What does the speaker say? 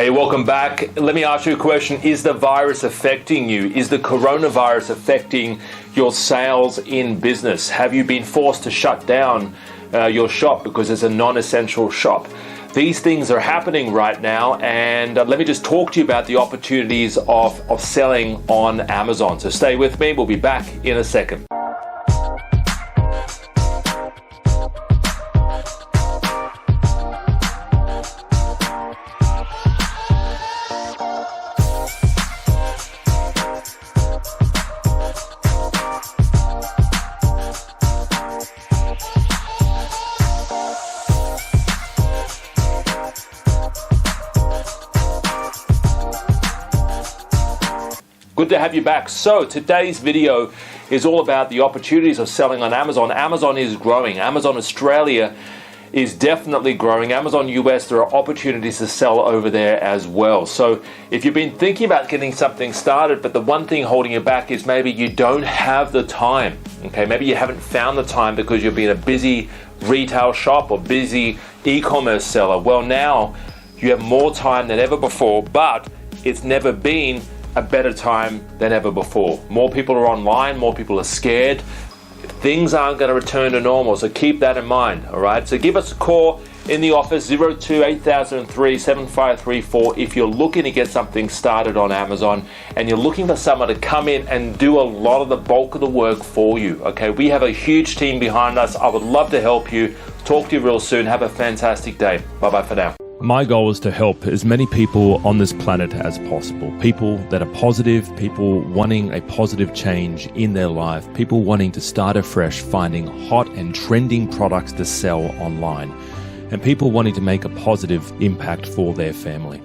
Hey, welcome back. Let me ask you a question. Is the virus affecting you? Is the coronavirus affecting your sales in business? Have you been forced to shut down your shop because it's a non-essential shop? These things are happening right now, and let me just talk to you about the opportunities of selling on Amazon. So stay with me. We'll be back in a second. Good to have you back. So today's video is all about the opportunities of selling on Amazon. Amazon is growing. Amazon Australia is definitely growing. Amazon US, there are opportunities to sell over there as well. So if you've been thinking about getting something started, but the one thing holding you back is maybe you don't have the time. Okay, maybe you haven't found the time because you've been a busy retail shop or busy e-commerce seller. Well, now you have more time than ever before, but it's never been a better time than ever before. More people are online, more people are scared. Things aren't going to return to normal, so keep that in mind, all right? So give us a call in the office, 02-8003-7534, if you're looking to get something started on Amazon and you're looking for someone to come in and do a lot of the bulk of the work for you, okay? We have a huge team behind us. I would love to help you. Talk to you real soon. Have a fantastic day. Bye-bye for now. My goal is to help as many people on this planet as possible. People that are positive, people wanting a positive change in their life, people wanting to start afresh, finding hot and trending products to sell online, and people wanting to make a positive impact for their family.